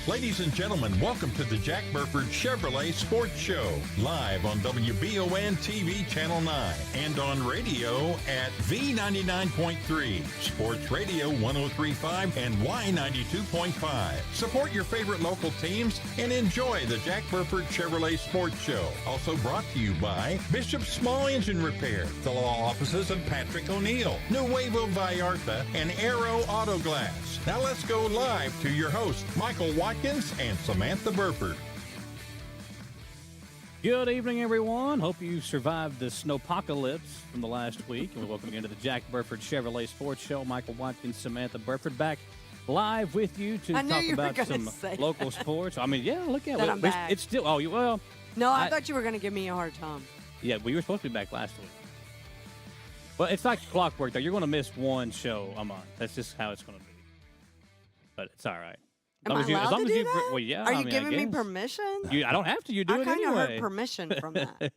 Ladies and gentlemen, welcome to the Jack Burford Chevrolet Sports Show, live on WBON TV Channel 9 and on radio at V99.3, Sports Radio 103.5 and Y92.5. Support your favorite local teams and enjoy the Jack Burford Chevrolet Sports Show. Also brought to you by Bishop Small Engine Repair, the law offices of Patrick O'Neill, Nuevo Vallarta, and Aero Auto Glass. Now let's go live to your host, Michael Watkins and Samantha Burford. Good evening, everyone. Hope you survived the snowpocalypse from the last week. And welcome again to the Jack Burford Chevrolet Sports Show. Michael Watkins, Samantha Burford back live with you to talk about some local sports. I mean, yeah, look at it. It's still, well. No, I thought you were going to give me a hard time. Yeah, we were supposed to be back last week. Well, it's like clockwork, though. You're going to miss one show a month. That's just how it's going to be. But it's all right. Am I allowed to do that? Well, yeah. Are you giving me permission? I don't have to. You do it anyway. I kind of heard permission from that.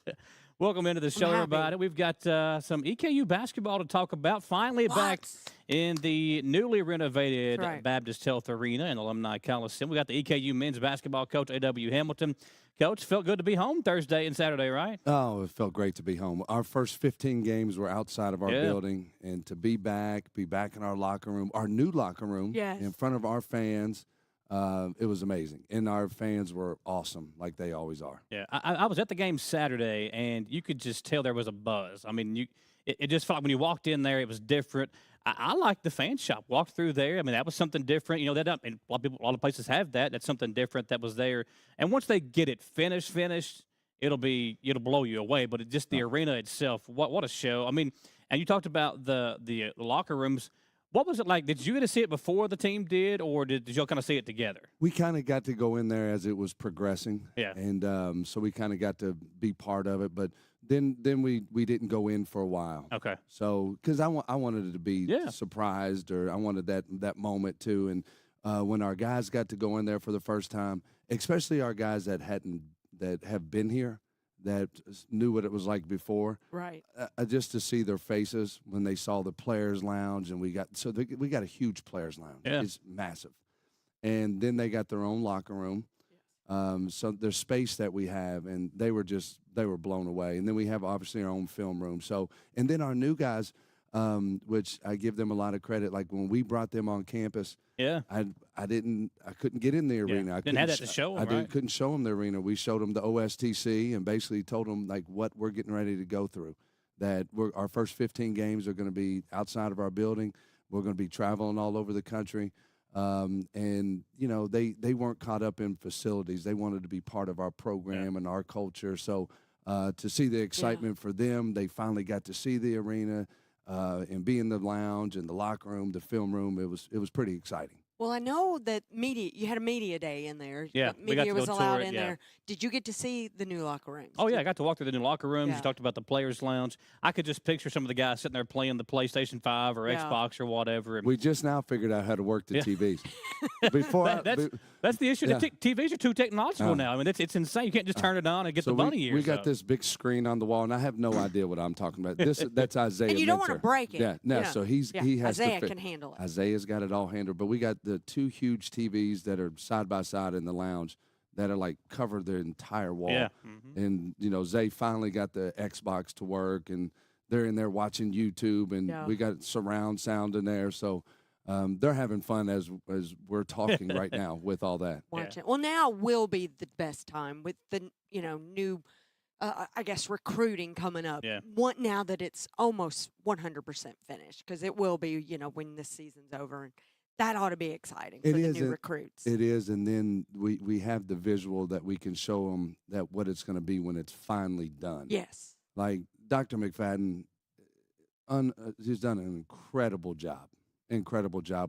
Welcome into the show, everybody. We've got some EKU basketball to talk about. Finally back in the newly renovated Baptist Health Arena and Alumni Coliseum. We got the EKU men's basketball coach, A.W. Hamilton. Coach, felt good to be home Thursday and Saturday, right? Oh, it felt great to be home. Our first 15 games were outside of our building, and to be back in our locker room, our new locker room, in front of our fans. It was amazing, and our fans were awesome, like they always are. Yeah, I was at the game Saturday, and you could just tell there was a buzz. I mean, it just felt like when you walked in there, it was different. I liked the fan shop. Walked through there. I mean, that was something different. You know, and a lot of places have that. That's something different that was there. And once they get it finished, it'll blow you away. But the arena itself, what a show! I mean, and you talked about the locker rooms. What was it like? Did you get to see it before the team did, or did y'all kind of see it together? We kind of got to go in there as it was progressing. Yeah. And so we kind of got to be part of it. But then we didn't go in for a while. Okay. So because I wanted it to be surprised, or I wanted that moment too. And when our guys got to go in there for the first time, especially our guys that have been here, that knew what it was like before. Right. Just to see their faces when they saw the players' lounge, and we got a huge players' lounge. Yeah. It's massive. And then they got their own locker room. So there's space that we have, and they were blown away. And then we have obviously our own film room. So, and then our new guys, which I give them a lot of credit. Like when we brought them on campus, I couldn't get in the arena. I didn't have that to show them, couldn't show them the arena. We showed them the OSTC and basically told them like what we're getting ready to go through. That our first 15 games are going to be outside of our building. We're going to be traveling all over the country. And you know, they weren't caught up in facilities. They wanted to be part of our program and our culture. So to see the excitement for them, they finally got to see the arena. And be in the lounge and the locker room, the film room, it was pretty exciting. Well, I know that you had a media day in there. Yeah, media was allowed in there. Did you get to see the new locker rooms? Oh, yeah, I got to walk through the new locker rooms. You talked about the players' lounge. I could just picture some of the guys sitting there playing the PlayStation 5 or Xbox or whatever. And we just now figured out how to work the TVs. Before that's the issue. The TVs are too technological now. I mean, it's insane. You can't just turn it on and get the bunny ears. We got this big screen on the wall, and I have no idea what I'm talking about. That's Isaiah. And you don't want to break it. Yeah, no. So he has Isaiah can handle it. Isaiah's got it all handled. But we got the two huge TVs that are side by side in the lounge that are like cover the entire wall. Yeah. And you know, Zay finally got the Xbox to work, and they're in there watching YouTube, and we got surround sound in there. So they're having fun as we're talking right now with all that. Watching. Well, now will be the best time with the new, I guess, recruiting coming up. Yeah. Now that it's almost 100% finished, because it will be, when this season's over, and that ought to be exciting for the new recruits. It is, and then we have the visual that we can show them that what it's going to be when it's finally done. Yes. Like Dr. McFadden, he's done an incredible job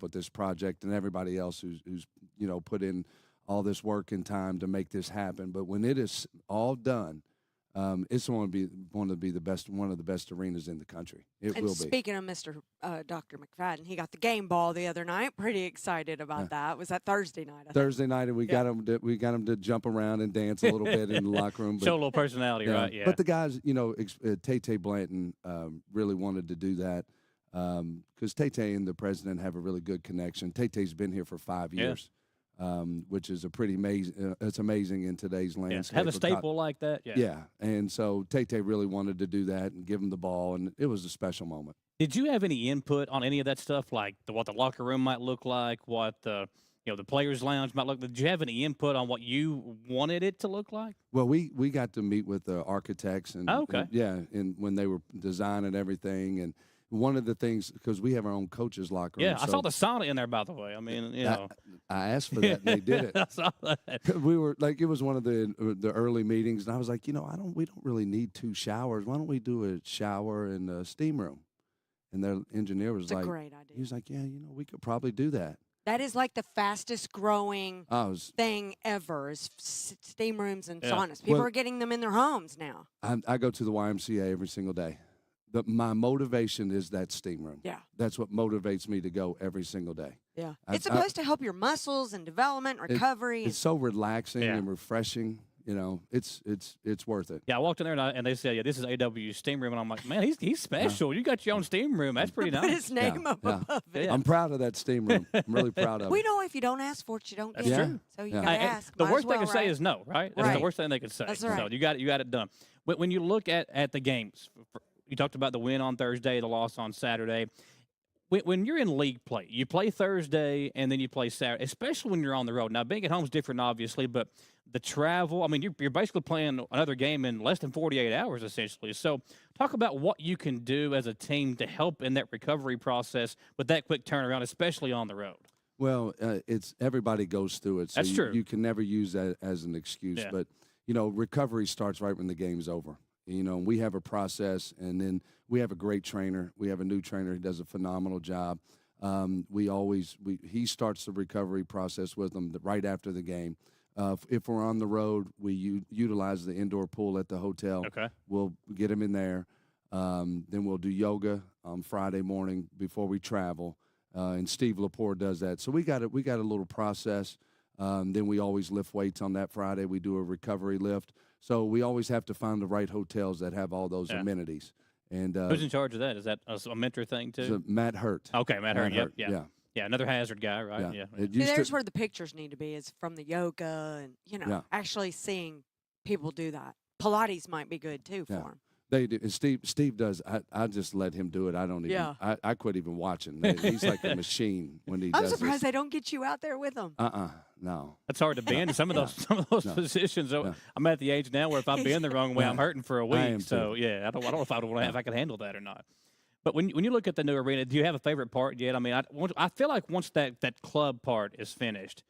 with this project, and everybody else who's put in all this work and time to make this happen. But when it is all done, it's going to be one of the best arenas in the country. It will be. Speaking of Mr. Dr. McFadden, he got the game ball the other night. Pretty excited about that. Was that Thursday night? Thursday night, and we got him to jump around and dance a little bit in the locker room. Show a little personality, right? Yeah. But the guys, Tay Blanton really wanted to do that because Tay and the president have a really good connection. Tay's been here for 5 years. which is a pretty amazing. It's amazing in today's Yeah. landscape. Have a of staple like that. Yeah. Yeah, and so Tay really wanted to do that and give him the ball, and it was a special moment. Did you have any input on any of that stuff, like what the locker room might look like, what the the players' lounge might look? Did you have any input on what you wanted it to look like? Well, we got to meet with the architects and, Oh, okay. and when they were designing everything, and one of the things, because we have our own coaches locker room. Yeah, I saw the sauna in there, by the way. I mean, I asked for that, and they did it. I saw that. We were like, it was one of the early meetings, and I was like, we don't really need 2 showers. Why don't we do a shower in the steam room? And their engineer was It's a like, great idea. he was like, yeah, we could probably do that. That is like the fastest growing I thing ever is steam rooms and Yeah. saunas. People Well- are getting them in their homes now. I go to the YMCA every single day. My motivation is that steam room. Yeah. That's what motivates me to go every single day. Yeah. I- It's supposed to help your muscles and development, recovery. It's so relaxing Yeah. and refreshing. It's worth it. Yeah, I walked in there and they said, "Yeah, this is AW's steam room," and I'm like, "Man, he's special. You got your own steam room. That's pretty Put nice." his name up yeah. above it. Yeah. I'm proud of that steam room. I'm really proud of We it. know if you don't ask for it, you don't That's get true. it. So you Yeah. gotta Hey, ask. the Might worst as they well, can say right? is no, right? That's the Right. worst thing they could say. That's So right. you got it done. When you look at the games, you talked about the win on Thursday, the loss on Saturday. When you're in league play, you play Thursday and then you play Saturday, especially when you're on the road. Now, being at home is different, obviously, but the travel, I mean, you're basically playing another game in less than 48 hours, essentially. So talk about what you can do as a team to help in that recovery process with that quick turnaround, especially on the road. Well, it's everybody goes through it. So That's true. You can never use that as an excuse. Yeah. But, recovery starts right when the game's over. We have a process, and then we have a great trainer. We have a new trainer who does a phenomenal job. He starts the recovery process with them right after the game. If we're on the road, we utilize the indoor pool at the hotel. Okay. We'll get them in there. Then we'll do yoga on Friday morning before we travel, and Steve Lepore does that. So we got a little process. Then we always lift weights on that Friday. We do a recovery lift. So we always have to find the right hotels that have all those Yeah. amenities. And Who's in charge of that? Is that a mentor thing too? so Matt Hurt. Okay, Matt Hurt. Yep. Hurt, Yeah. Yeah. Another hazard guy, right? Yeah. It See, used there's to- where the pictures need to be is from the yoga and, Yeah. actually seeing people do that. Pilates might be good too for Yeah. them. They do. And Steve does. I just let him do it. I don't even. Yeah. I quit even watching. He's like a machine when he I'm does surprised this. they don't get you out there with them. No. That's hard to be in some of those No. positions. So No. I'm at the age now where if I'm being the wrong way, I'm hurting for a week. am So too. yeah, I don't know if I could handle that or not. But when you look at the new arena, do you have a favorite part yet? I mean, I feel like once that club part is finished,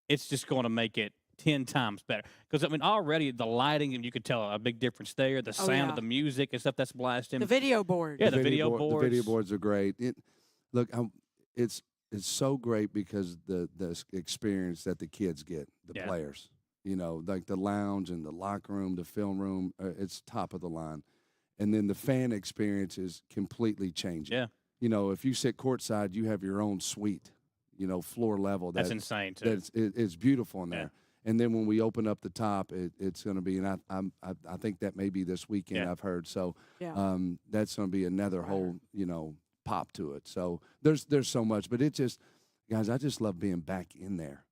it's just going to make it 10 times better. Because I mean, already the lighting, and you could tell a big difference there. The sound yeah. of the music and stuff that's blasting. The video board. Yeah, the video The video boards. boards are great. It's so great because the experience that the kids get, the Yeah. players. Like the lounge and the locker room, the film room, it's top of the line. And then the fan experience is completely changing. Yeah. If you sit courtside, you have your own suite, floor level. That's insane too. It's beautiful in Yeah. there. And then when we open up the top, it's going to be, and I think that may be this weekend. Yeah. I've heard. So Yeah. that's going to be another whole, pop to it. So there's so much, but it just, guys, I just love being back in there.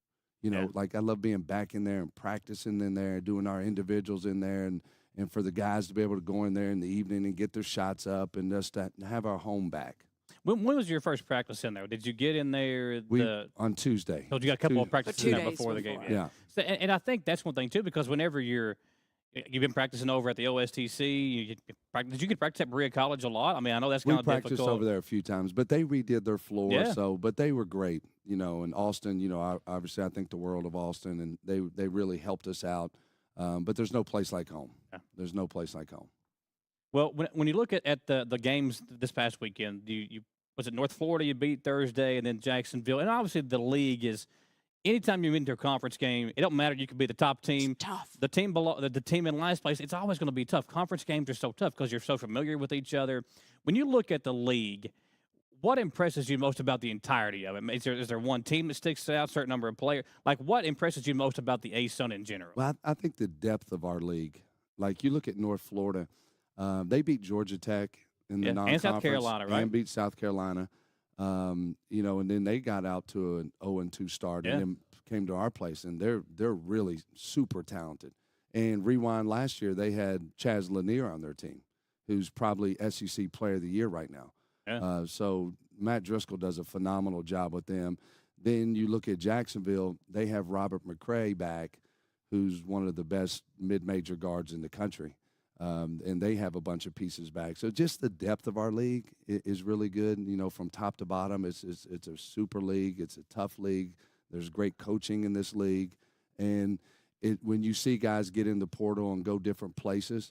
Yeah. Like I love being back in there and practicing in there, doing our individuals in there, and for the guys to be able to go in there in the evening and get their shots up and just to have our home back. When was your first practice in there? Did you get in there On Tuesday. So you got a couple of practices in 2 there days before the game. before. Yeah. So, and I think that's one thing too, because whenever you've been practicing over at the OSTC, did you get practice at Berea College a lot? I mean, I know that's We kind of practiced difficult. over there a few times, but they redid their floor. Yeah. But they were great, And Austin, obviously I think the world of Austin, and they really helped us out. But there's no place like home. Yeah. There's no place like home. Well, when you look at the games this past weekend, you was it North Florida you beat Thursday, and then Jacksonville, and obviously the league is. Anytime you're into a conference game, it don't matter. You could be the top team. It's tough. The team below, the team in last place, it's always going to be tough. Conference games are so tough because you're so familiar with each other. When you look at the league, what impresses you most about the entirety of it? Is there one team that sticks out, certain number of players? Like, what impresses you most about the ASUN in general? Well, I think the depth of our league. Like you look at North Florida, they beat Georgia Tech in the Yeah, non-conference. and South Carolina, right? And beat South Carolina. And then they got out to an 0-2 start Yeah. and then came to our place, and they're really super talented. And rewind last year, they had Chaz Lanier on their team, who's probably SEC Player of the Year right now. Yeah. So Matt Driscoll does a phenomenal job with them. Then you look at Jacksonville, they have Robert McCray back, who's one of the best mid-major guards in the country. And they have a bunch of pieces back. So just the depth of our league is really good. You know, from top to bottom, it's a super league. It's a tough league. There's great coaching in this league. And when you see guys get in the portal and go different places,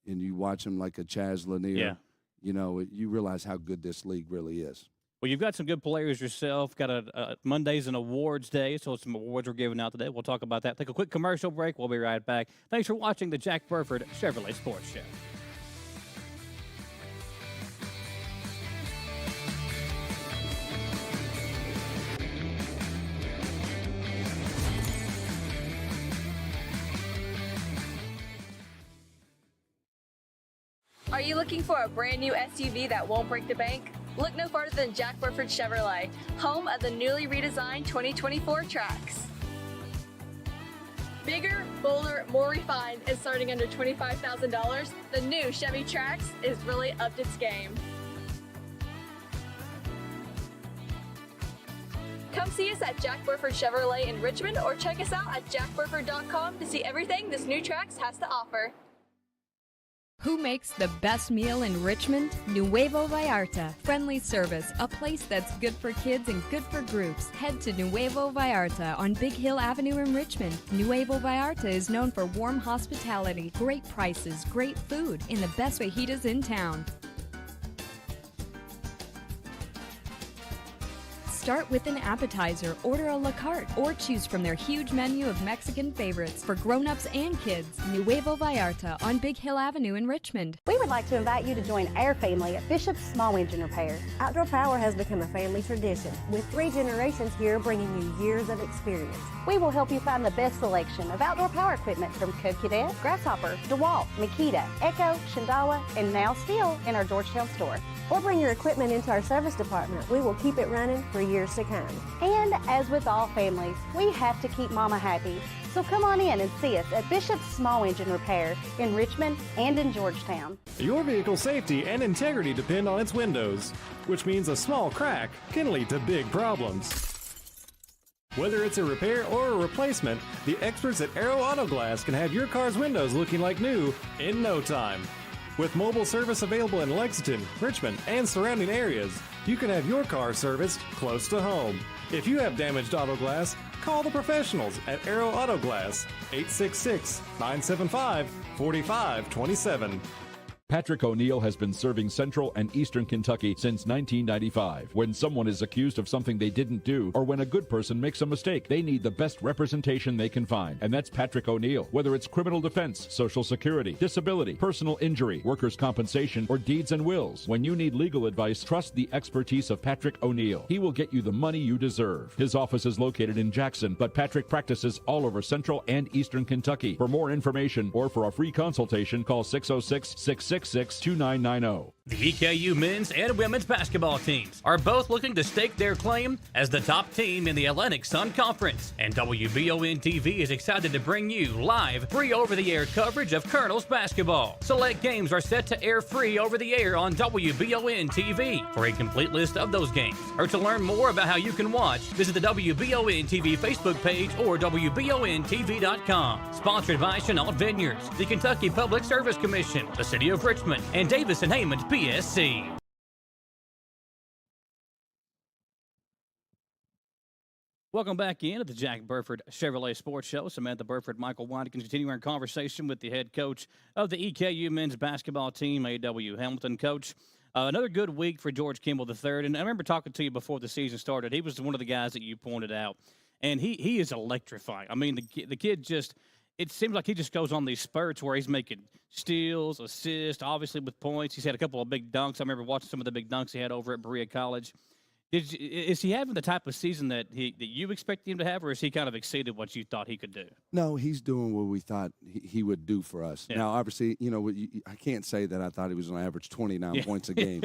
and you watch them like a Chaz Lanier, you know, you realize how good this league really is. Well, you've got some good players yourself. Got a Monday's an awards day, so some awards are giving out today. We'll talk about that. Take a quick commercial break. We'll be right back. Thanks for watching the Jack Burford Chevrolet Sports Show. Are you looking for a brand new SUV that won't break the bank? Look no farther than Jack Burford Chevrolet, home of the newly redesigned 2024 Trax. Bigger, bolder, more refined, and starting under $25,000, the new Chevy Trax is really upped its game. Come see us at Jack Burford Chevrolet in Richmond or check us out at jackburford.com to see everything this new Trax has to offer. Who makes the best meal in Richmond? Nuevo Vallarta. Friendly service, a place that's good for kids and good for groups. Head to Nuevo Vallarta on Big Hill Avenue in Richmond. Nuevo Vallarta is known for warm hospitality, great prices, great food, and the best fajitas in town. Start with an appetizer, order a la carte, or choose from their huge menu of Mexican favorites for grown-ups and kids. Nuevo Vallarta on Big Hill Avenue in Richmond. We would like to invite you to join our family at Bishop's Small Engine Repair. Outdoor Power has become a family tradition, with 3 generations here bringing you years of experience. We will help you find the best selection of outdoor power equipment from Code Cadet, Grasshopper, DeWalt, Makita, Echo, Shindawa, and now Steel in our Georgetown store. Or bring your equipment into our service department. We will keep it running for years to come. And as with all families, we have to keep Mama happy. So come on in and see us at Bishop's Small Engine Repair in Richmond and in Georgetown. Your vehicle's safety and integrity depend on its windows, which means a small crack can lead to big problems. Whether it's a repair or a replacement, the experts at Aero Auto Glass can have your car's windows looking like new in no time. With mobile service available in Lexington, Richmond, and surrounding areas, you can have your car serviced close to home. If you have damaged auto glass, call the professionals at Aero Auto Glass, 866-975-4527. Patrick O'Neill has been serving Central and Eastern Kentucky since 1995. When someone is accused of something they didn't do, or when a good person makes a mistake, they need the best representation they can find. And that's Patrick O'Neill. Whether it's criminal defense, Social Security, disability, personal injury, workers' compensation, or deeds and wills, when you need legal advice, trust the expertise of Patrick O'Neill. He will get you the money you deserve. His office is located in Jackson, but Patrick practices all over Central and Eastern Kentucky. For more information or for a free consultation, call 606-666-2990. The EKU men's and women's basketball teams are both looking to stake their claim as the top team in the Atlantic Sun Conference, and WBON TV is excited to bring you live, free over-the-air coverage of Colonels basketball. Select games are set to air free over-the-air on WBON TV. For a complete list of those games, or to learn more about how you can watch, visit the WBON TV Facebook page or WBONTV.com. Sponsored by Chenault Vineyards, the Kentucky Public Service Commission, the City of Richmond, and Davis and Haymond PSC. Welcome back in to the Jack Burford Chevrolet Sports Show. Samantha Burford, Michael Watkins, continuing our conversation with the head coach of the EKU men's basketball team, A.W. Hamilton. Coach, another good week for George Kimball III. And I remember talking to you before the season started. He was one of the guys that you pointed out. And he is electrifying. I mean, the kid just – it seems like he just goes on these spurts where he's making steals, assists, obviously with points. He's had a couple of big dunks. I remember watching some of the big dunks he had over at Berea College. Is he having the type of season that you expected him to have, or has he kind of exceeded what you thought he could do? No, he's doing what we thought he would do for us. Yeah. Now, obviously, you know, I can't say that I thought he was on average 29 points a game.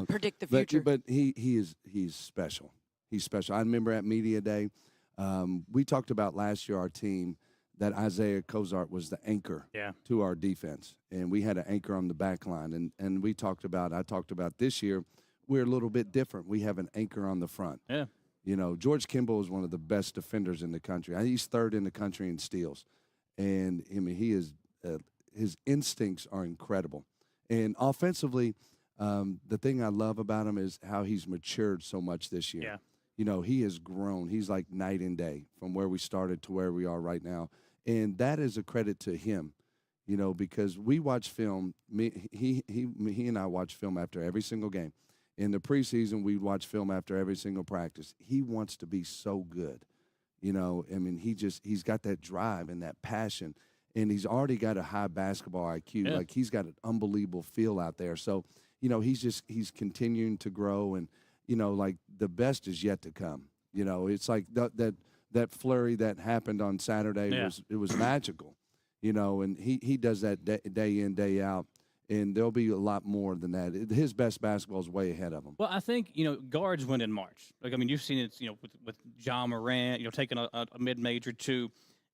Predict the future. But he's special. He's special. I remember at Media Day, We talked about last year our team that Isaiah Cozart was the anchor to our defense, and we had an anchor on the back line. And I talked about this year we're a little bit different. We have an anchor on the front. Yeah. You know, George Kimball is one of the best defenders in the country. He's third in the country in steals, and I mean he is his instincts are incredible. And offensively, the thing I love about him is how he's matured so much this year. Yeah. You know, he has grown. He's like night and day from where we started to where we are right now. And that is a credit to him, you know, because we watch film. He and I watch film after every single game. In the preseason, we watch film after every single practice. He wants to be so good. You know, I mean, he's got that drive and that passion, and he's already got a high basketball IQ. Yeah. Like, he's got an unbelievable feel out there. So, you know, he's continuing to grow, and, you know, like, the best is yet to come. You know, it's like that flurry that happened on Saturday was magical, you know, and he does that day in, day out. And there'll be a lot more than that. His best basketball is way ahead of him. Well, I think, you know, guards win in March. Like, I mean, you've seen it, you know, with John Morant, you know, taking a mid-major to,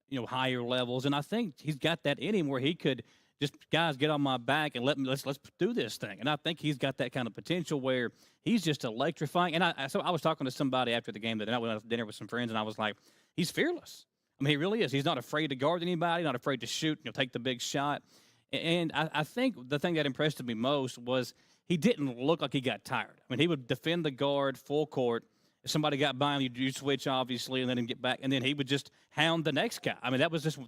you know, higher levels. And I think he's got that in him where he could just, guys, get on my back and let's do this thing. And I think he's got that kind of potential where he's just electrifying. And so I was talking to somebody after the game that night when I was at dinner with some friends, and I was like, he's fearless. I mean, he really is. He's not afraid to guard anybody, not afraid to shoot, you know, take the big shot. And I think the thing that impressed me most was he didn't look like he got tired. I mean, he would defend the guard full court. If somebody got by him, you'd switch, obviously, and let him get back. And then he would just hound the next guy. I mean,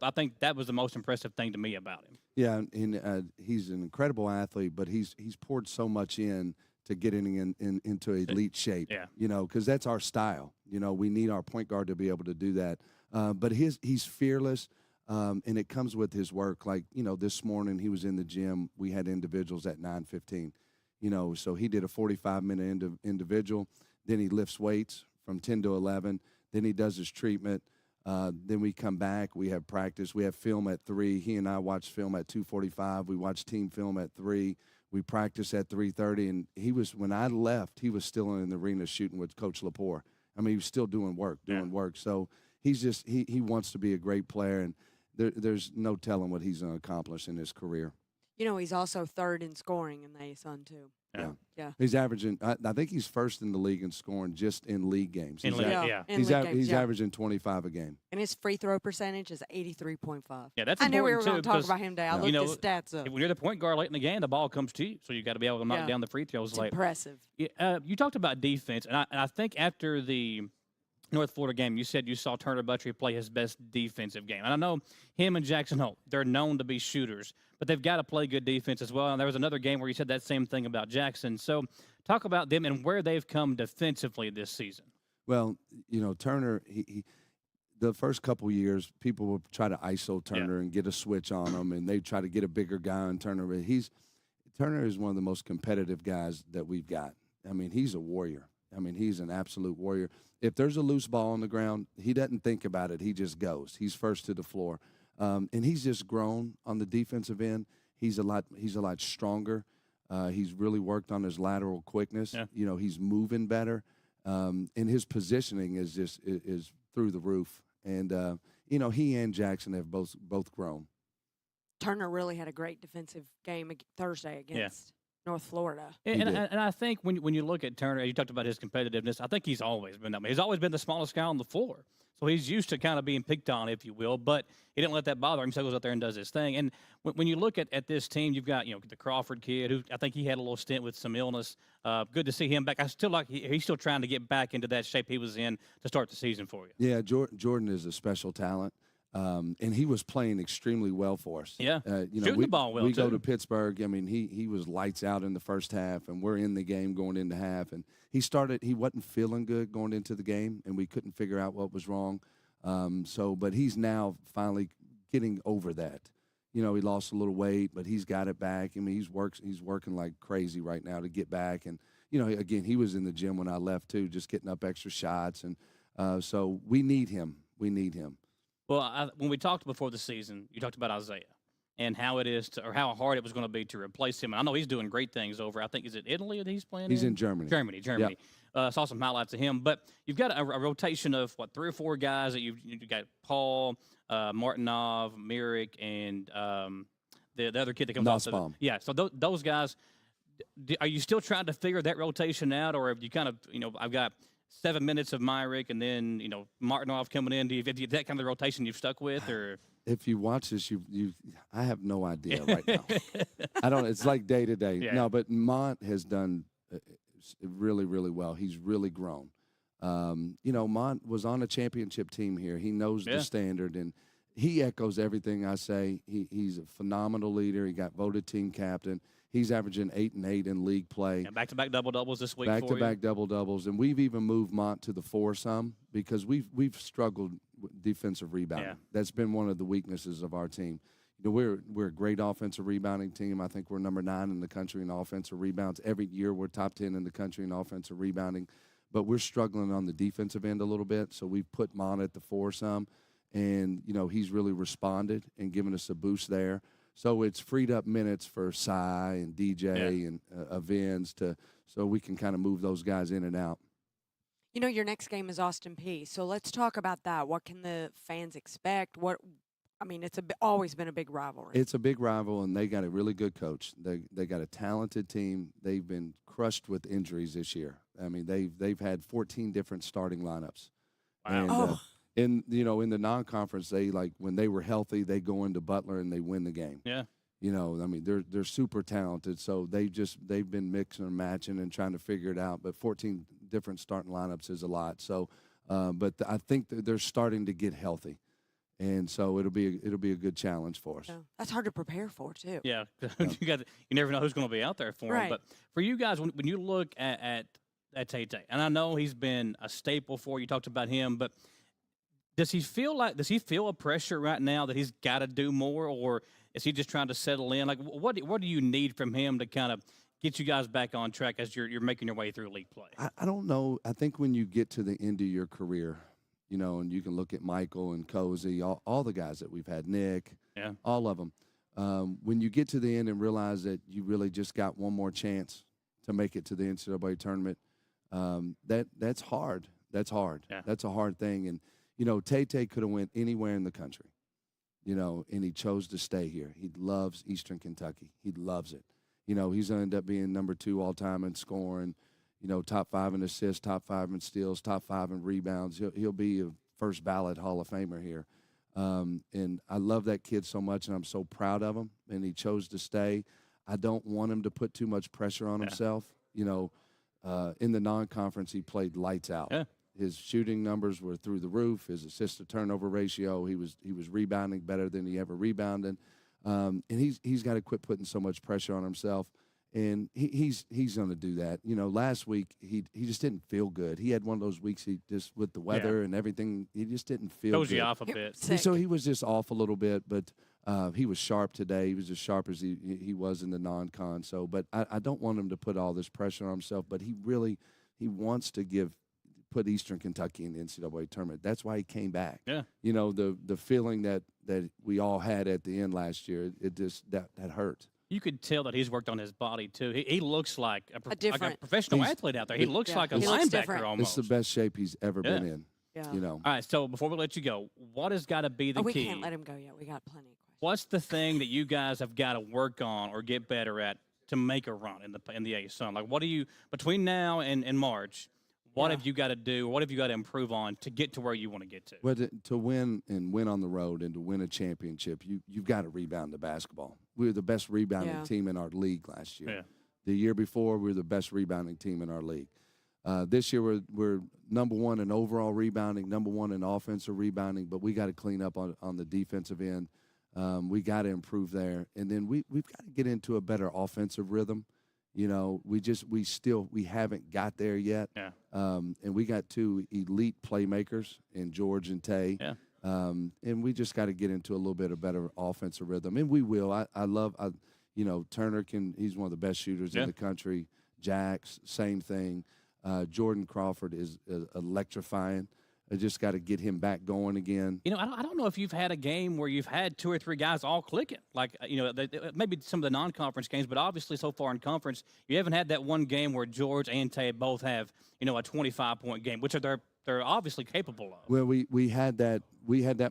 I think that was the most impressive thing to me about him. Yeah, and he's an incredible athlete, but he's poured so much in to getting into elite shape. Yeah. You know, because that's our style. You know, we need our point guard to be able to do that. But he's fearless. And it comes with his work. Like, you know, this morning he was in the gym. We had individuals at 9:15. You know, so he did a 45-minute individual. Then he lifts weights from 10 to 11. Then he does his treatment. Then we come back. We have practice. We have film at 3. He and I watch film at 2:45. We watch team film at 3. We practice at 3:30. And when I left, he was still in the arena shooting with Coach Lepore. I mean, he was still doing work. So he's just he wants to be a great player, and there's no telling what he's going to accomplish in his career. You know, he's also third in scoring in the ASUN, too. Yeah. He's averaging, I think he's first in the league in scoring just in league games. In league, yeah. In league games, he's averaging 25 a game. And his free throw percentage is 83.5. Yeah, that's important, I knew we were going to talk about him today. I looked his stats up. When you're the point guard late in the game, the ball comes to you, so you got to be able to knock down the free throws late. Impressive. You talked about defense, and I think after the North Florida game, you said you saw Turner Buttrey play his best defensive game. And I know him and Jackson Holt, they're known to be shooters, but they've got to play good defense as well. And there was another game where you said that same thing about Jackson. So talk about them and where they've come defensively this season. Well, you know, Turner, the first couple years, people would try to ISO Turner and get a switch on him, and they try to get a bigger guy on Turner. But Turner is one of the most competitive guys that we've got. I mean, he's a warrior. I mean, he's an absolute warrior. If there's a loose ball on the ground, he doesn't think about it. He just goes. He's first to the floor. And he's just grown on the defensive end. He's a lot stronger. He's really worked on his lateral quickness. Yeah. You know, he's moving better. And his positioning is through the roof. And, you know, he and Jackson have both grown. Turner really had a great defensive game Thursday against North Florida. And I think when you look at Turner, you talked about his competitiveness. I think he's always been that way. He's always been the smallest guy on the floor. So he's used to kind of being picked on, if you will, but he didn't let that bother him. So he goes out there and does his thing. And when you look at this team, you've got, you know, the Crawford kid, who I think he had a little stint with some illness. Good to see him back. I still like he's still trying to get back into that shape he was in to start the season for you. Yeah, Jordan is a special talent. And he was playing extremely well for us. Yeah, you know, shooting the ball well, we too. go to Pittsburgh. I mean, he was lights out in the first half, and we're in the game going into half. And he wasn't feeling good going into the game, and we couldn't figure out what was wrong. But he's now finally getting over that. You know, he lost a little weight, but he's got it back. I mean, he's working like crazy right now to get back. And, you know, again, he was in the gym when I left, too, just getting up extra shots. And so we need him. We need him. Well, when we talked before the season, you talked about Isaiah. and how it is or how hard it was going to be to replace him. And I know he's doing great things over. I think is it Italy that he's playing? He's in Germany. Germany. Saw some highlights of him, but you've got a rotation of 3 or 4 guys that you've got Paul, Martinov, Mirik, and the other kid that comes off. Yeah, so those guys. Are you still trying to figure that rotation out, or have you kind of I've got 7 minutes of Myrick and then Martinov coming in? Is that kind of the rotation you've stuck with, or? If you watch this, I have no idea right now. I don't. It's like day to day. Yeah. No, but Mont has done really, really well. He's really grown. Mont was on a championship team here. He knows the standard, and he echoes everything I say. He's a phenomenal leader. He got voted team captain. He's averaging 8 and 8 in league play. And back-to-back double-doubles this week. Back-to-back double-doubles, and we've even moved Mont to the 4 some because we've struggled with defensive rebounding. Yeah. That's been one of the weaknesses of our team. We're a great offensive rebounding team. I think we're number 9 in the country in offensive rebounds. Every year we're top 10 in the country in offensive rebounding, but we're struggling on the defensive end a little bit. So we've put Mont at the 4 some, and he's really responded and given us a boost there. So it's freed up minutes for Cy and DJ and Avens so we can kind of move those guys in and out. Your next game is Austin Peay. So let's talk about that. What can the fans expect? It's always been a big rivalry. It's a big rival, and they got a really good coach. They got a talented team. They've been crushed with injuries this year. They've had 14 different starting lineups. Wow. And in the non-conference, when they were healthy, they go into Butler and they win the game. Yeah. They're super talented. So they've been mixing and matching and trying to figure it out. But 14 different starting lineups is a lot. So, I think that they're starting to get healthy, and so it'll be a good challenge for us. Yeah. That's hard to prepare for too. Yeah. You never know who's going to be out there for him. But for you guys, when you look at Tay, and I know he's been a staple for you. You talked about him, but does he feel a pressure right now that he's got to do more, or is he just trying to settle in? Like, what do you need from him to kind of get you guys back on track as you're making your way through league play? I don't know. I think when you get to the end of your career, and you can look at Michael and Cozy, all the guys that we've had, Nick, all of them. When you get to the end and realize that you really just got one more chance to make it to the NCAA tournament, that's hard. That's hard. Yeah. That's a hard thing. And Tay could have went anywhere in the country, and he chose to stay here. He loves Eastern Kentucky. He loves it. He's going to end up being number 2 all-time in scoring, top 5 in assists, top 5 in steals, top 5 in rebounds. He'll be a first ballot Hall of Famer here. And I love that kid so much, and I'm so proud of him, and he chose to stay. I don't want him to put too much pressure on himself. In the non-conference, he played lights out. Yeah. His shooting numbers were through the roof. His assist-to-turnover ratio, he was rebounding better than he ever rebounded. And he's got to quit putting so much pressure on himself. And he's going to do that. Last week he just didn't feel good. He had one of those weeks he just with the weather and everything, he just didn't feel good. Throws you off a bit. So he was just off a little bit, but he was sharp today. He was as sharp as he was in the non-con. So, but I don't want him to put all this pressure on himself. But he wants to put Eastern Kentucky in the NCAA tournament. That's why he came back. Yeah. The feeling that we all had at the end last year, it just that hurt. You could tell that he's worked on his body too. He looks like a professional athlete out there. He looks like a linebacker almost. It's the best shape he's ever been in. Yeah. All right. So before we let you go, what has got to be the key? We can't let him go yet. We got plenty of questions. What's the thing that you guys have got to work on or get better at to make a run in the ASUN? Like, what do you between now and March? What have you got to do? What have you got to improve on to get to where you want to get to? Well, to win on the road and to win a championship, you've got to rebound the basketball. We were the best rebounding team in our league last year. Yeah. The year before, we were the best rebounding team in our league. This year, we're number 1 in overall rebounding, number 1 in offensive rebounding, but we got to clean up on the defensive end. We got to improve there. And then we've got to get into a better offensive rhythm. We haven't got there yet. Yeah. And we got 2 elite playmakers in George and Tay. Yeah. And we just got to get into a little bit of better offensive rhythm. And we will. I love Turner he's one of the best shooters in the country. Jax, same thing. Jordan Crawford is electrifying. I just got to get him back going again. You know, I don't know if you've had a game where you've had 2 or 3 guys all clicking. Like, maybe some of the non-conference games, but obviously so far in conference, you haven't had that one game where George and Tay both have, a 25-point game, which they're obviously capable of. Well, we had that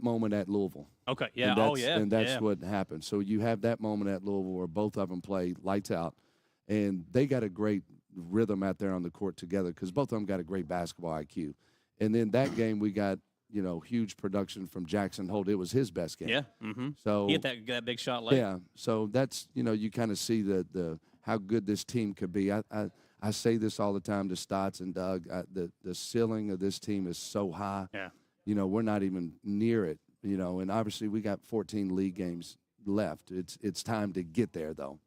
moment at Louisville. Okay, yeah, And that's what happened. So you have that moment at Louisville where both of them play lights out, and they got a great rhythm out there on the court together because both of them got a great basketball IQ. And then that game we got, huge production from Jackson Holt. It was his best game. Yeah. Mm-hmm. So he hit that big shot late. Yeah. So that's you kind of see the how good this team could be. I say this all the time to Stotts and Doug. The ceiling of this team is so high. Yeah. We're not even near it. And obviously we got 14 league games left. It's time to get there though.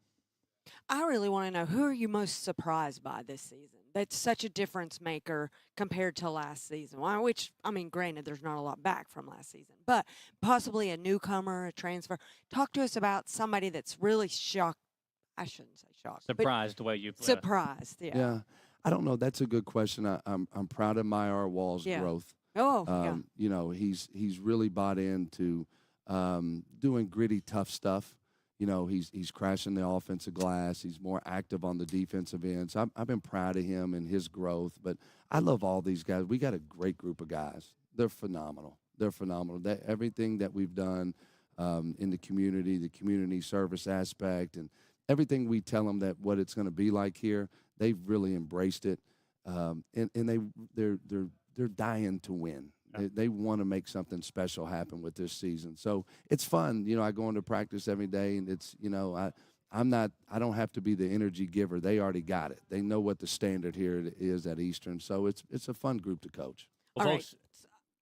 I really want to know, who are you most surprised by this season? That's such a difference maker compared to last season. Which, granted, there's not a lot back from last season, but possibly a newcomer, a transfer. Talk to us about somebody that's really shocked. I shouldn't say shocked. Surprised the way you played. Surprised, yeah. Yeah. I don't know. That's a good question. I'm proud of Myar Wall's growth. Oh, yeah. He's really bought into doing gritty, tough stuff. He's crashing the offensive glass. He's more active on the defensive end. So I've been proud of him and his growth. But I love all these guys. We got a great group of guys. They're phenomenal. Everything that we've done in the community service aspect, and everything we tell them that what it's going to be like here, they've really embraced it. And they're dying to win. They want to make something special happen with this season. So it's fun. I go into practice every day, and it's, I don't have to be the energy giver. They already got it. They know what the standard here is at Eastern. So it's a fun group to coach. Well, all folks,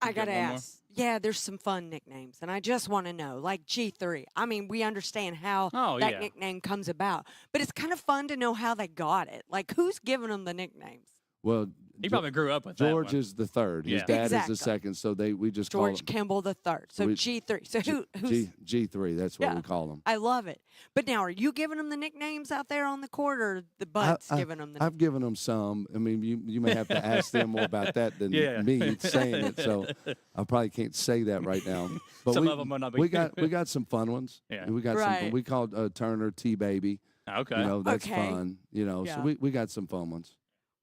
right. I got to ask. Yeah, there's some fun nicknames, and I just want to know, like G3. We understand how that nickname comes about, but it's kind of fun to know how they got it. Like, who's giving them the nicknames? Well, he probably grew up with George that one. is the third. His Yeah. dad Exactly. is the second. So we just George call him Kimball the third. So G3. So who's G3. That's what we call him. I love it. But now, are you giving them the nicknames out there on the court, or the Bud's giving them the I've given them some. You may have to ask them more about that than me saying it. So I probably can't say that right now. But Some of them might not be. we got some fun ones. Yeah. We got some fun. We called Turner T-Baby. Okay. That's Okay. fun. Yeah. So we got some fun ones.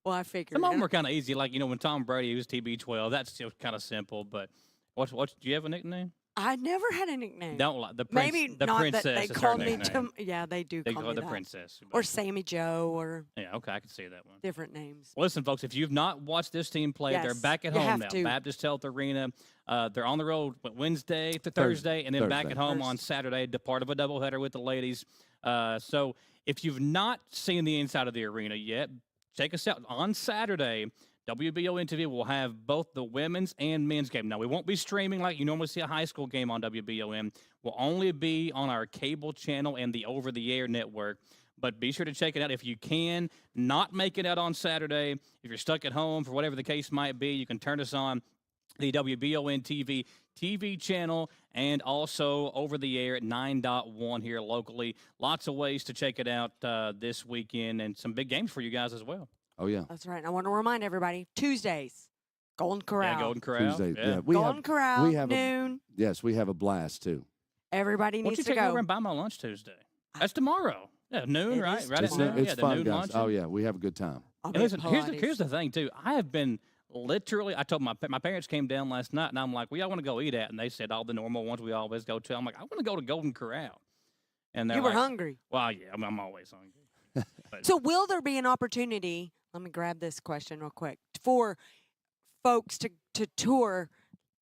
Well, I figured. Some of them were kind of easy. Like, when Tom Brady was TB12, that's still kind of simple. But do you have a nickname? I never had a nickname. Don't like the Maybe the not princess. that they is her called me. nickname. Yeah, they do They call call me the that. princess. Or Sammy Joe, or Yeah, okay, I can see that one. different names. Well, listen, folks, if you've not watched this team play, they're Yes, back at you home have now. to. Baptist Health Arena. They're on the road Wednesday to Thursday, and then back Thursday. at home on Saturday, part of a doubleheader with the ladies. So if you've not seen the inside of the arena yet, check us out on Saturday. WBON TV will have both the women's and men's game. Now, we won't be streaming like you normally see a high school game on WBON. We'll only be on our cable channel and the over-the-air network. But be sure to check it out. If you can not make it out on Saturday, if you're stuck at home for whatever the case might be, you can turn us on the WBON TV channel and also over the air at 9.1 here locally. Lots of ways to check it out this weekend, and some big games for you guys as well. Oh, yeah. That's right. And I want to remind everybody, Tuesdays, Golden Corral. Yeah, Golden Corral. Tuesday. Yeah. Golden Corral, we have noon. Yes, we have a blast, too. Everybody Why don't needs you to take me go. over and buy my lunch Tuesday? That's tomorrow. Yeah, noon, It right? is Right at tomorrow. noon. It's Yeah, the fun, noon guys. luncheon. Oh, yeah. We have a good time. I'll And be at listen, here's Pilates. the thing, too. I have been literally, I told my parents came down last night, and I'm like, well, y'all want to go eat at? And they said all the normal ones we always go to. I'm like, I want to go to Golden Corral. And they're You were like, hungry. Well, yeah, I'm always hungry. So will there be an opportunity, let me grab this question real quick, for folks to tour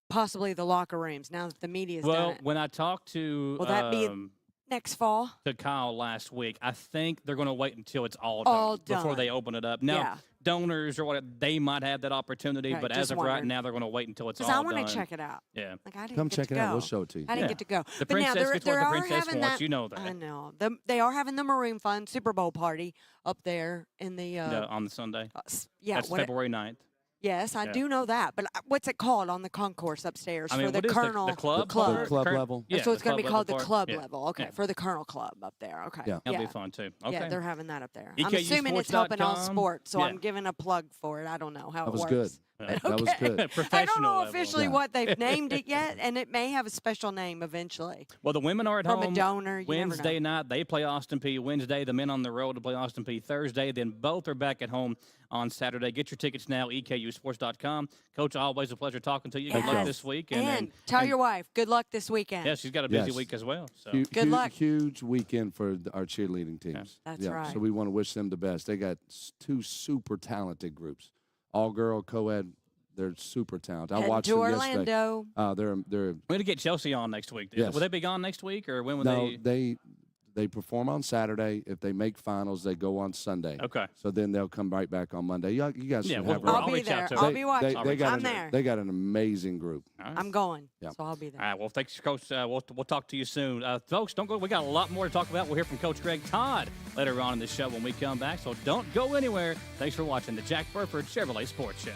possibly the locker rooms now that the media's done Well, it? when I talked to Will that be next fall? to Kyle last week, I think they're going to wait until it's all All before done. they open it up. Now, Yeah. donors or whatever, they might have that opportunity, Right, but just as of right wondering. now, they're going to wait until it's all Because I done. want to check it out. Yeah. Like I didn't Come get check to it out. go. We'll show it to you. I didn't Yeah. get to go. The but now princess there, gets there what the are princess having wants. that. You know that. I know. They are having the Maroon Fund Super Bowl party up there in the. On the Sunday. Yeah. That's February 9th. Yes, I Yeah. do know that. But what's it called on the concourse upstairs I mean, for the what is Colonel? the club? club. The club Current- level? Yeah, So it's going to be called the part. club Yeah. level. Okay, Yeah. for the Colonel Club up there. Okay. Yeah. That'll be fun, too. Okay. Yeah, they're having that up there. I'm EKU assuming it's helping all sports.com. sports, so Yeah. I'm giving a plug for it. I don't know how That it was works. good. But That was okay. good. I don't Professional know level. officially Yeah. what they've named it yet, and it may have a special name eventually. Well, the women are at From a home donor, you never Wednesday know. night. They play Austin P Wednesday. The men on the road to play Austin P Thursday. Then both are back at home on Saturday. Get your tickets now, EKUsports.com. Coach, always a pleasure talking to you. Good luck Yes. this week. And tell your wife, good luck this weekend. Yeah, she's got a busy Yes. week as well. So. Good luck. Huge weekend for our cheerleading teams. That's right. So we want to wish them the best. They got two super talented groups, all girl co-ed. They're super talented. I Heading watched to them Orlando. yesterday. They're We're going to get Chelsea on next week. Yes. Will they be gone next week, or when will no they perform on Saturday. If they make finals, they go on Sunday. Okay. So then they'll come right back on Monday. You guys Yeah, should we'll- have we'll- I'll I'll be reach out there. to I'll them. be watching. I'm there. They got an amazing group. All right. I'm going, Yeah. so I'll be there. All right. Well, thanks, Coach. We'll talk to you soon. Folks, don't go. We got a lot more to talk about. We'll hear from Coach Greg Todd later on in the show when we come back. So don't go anywhere. Thanks for watching the Jack Burford Chevrolet Sports Show.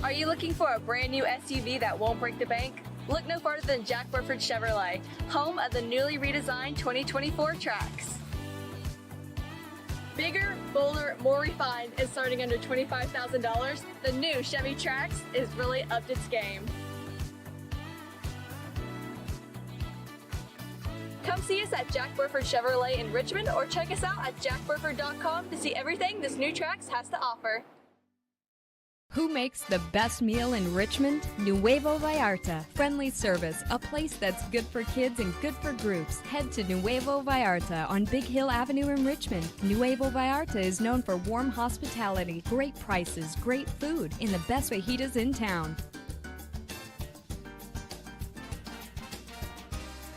Are you looking for a brand new SUV that won't break the bank? Look no farther than Jack Burford Chevrolet, home of the newly redesigned 2024 Trax. Bigger, bolder, more refined, and starting under $25,000, the new Chevy Trax is really upped its game. Come see us at Jack Burford Chevrolet in Richmond or check us out at jackburford.com to see everything this new Trax has to offer. Who makes the best meal in Richmond? Nuevo Vallarta. Friendly service, a place that's good for kids and good for groups. Head to Nuevo Vallarta on Big Hill Avenue in Richmond. Nuevo Vallarta is known for warm hospitality, great prices, great food, and the best fajitas in town.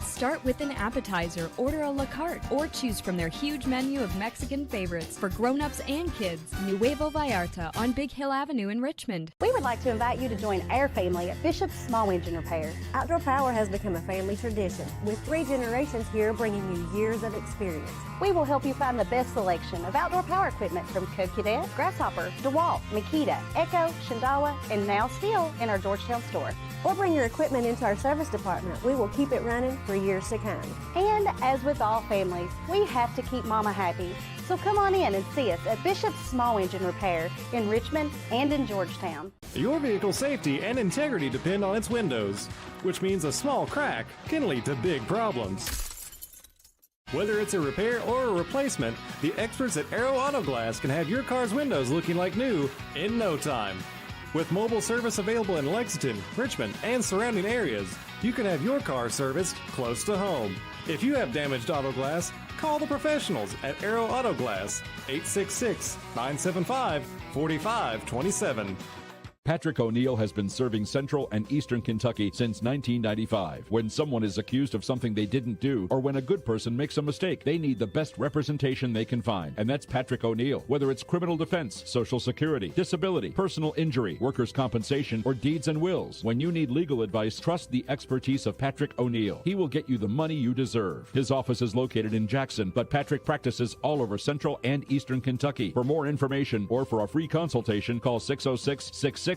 Start with an appetizer, order a la carte, or choose from their huge menu of Mexican favorites for grown-ups and kids. Nuevo Vallarta on Big Hill Avenue in Richmond. We would like to invite you to join our family at Bishop's Small Engine Repair. Outdoor Power has become a family tradition, with 3 generations here bringing you years of experience. We will help you find the best selection of outdoor power equipment from Coquedet, Grasshopper, DeWalt, Makita, Echo, Shindawa, and now still in our Georgetown store. Or bring your equipment into our service department. We will keep it running for years to come. And as with all families, we have to keep Mama happy. So come on in and see us at Bishop's Small Engine Repair in Richmond and in Georgetown. Your vehicle's safety and integrity depend on its windows, which means a small crack can lead to big problems. Whether it's a repair or a replacement, the experts at Aero Auto Glass can have your car's windows looking like new in no time. With mobile service available in Lexington, Richmond, and surrounding areas, you can have your car serviced close to home. If you have damaged auto glass, call the professionals at Aero Auto Glass, 866-975-4527. Patrick O'Neill has been serving Central and Eastern Kentucky since 1995. When someone is accused of something they didn't do, or when a good person makes a mistake, they need the best representation they can find. And that's Patrick O'Neill. Whether it's criminal defense, Social Security, disability, personal injury, workers' compensation, or deeds and wills, when you need legal advice, trust the expertise of Patrick O'Neill. He will get you the money you deserve. His office is located in Jackson, but Patrick practices all over Central and Eastern Kentucky. For more information or for a free consultation, call 606-666-2990.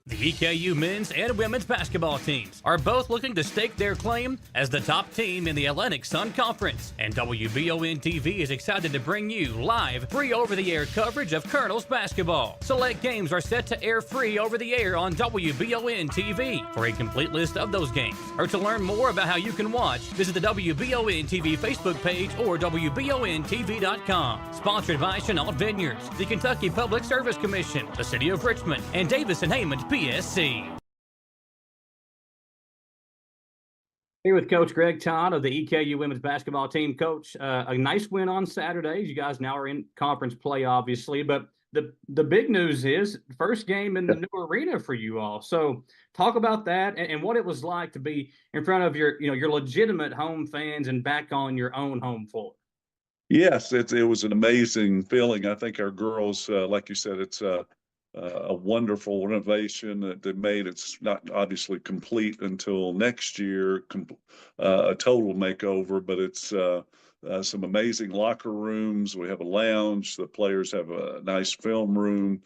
The EKU men's and women's basketball teams are both looking to stake their claim as the top team in the Atlantic Sun Conference, and WBON TV is excited to bring you live, free over-the-air coverage of Colonels basketball. Select games are set to air free over-the-air on WBON TV. For a complete list of those games, or to learn more about how you can watch, visit the WBON TV Facebook page or WBONTV.com. Sponsored by Chenault Vineyards, the Kentucky Public Service Commission, the City of Richmond, and Davis and Haymond PSC. Here with Coach Greg Todd of the EKU women's basketball team. Coach, a nice win on Saturday. You guys now are in conference play, obviously, but the big news is first game in the new arena for you all. So talk about that and what it was like to be in front of your legitimate home fans and back on your own home floor. Yes, it was an amazing feeling. I think our girls, like you said, it's a wonderful renovation that they made. It's not obviously complete until next year, a total makeover, but it's some amazing locker rooms. We have a lounge. The players have a nice film room,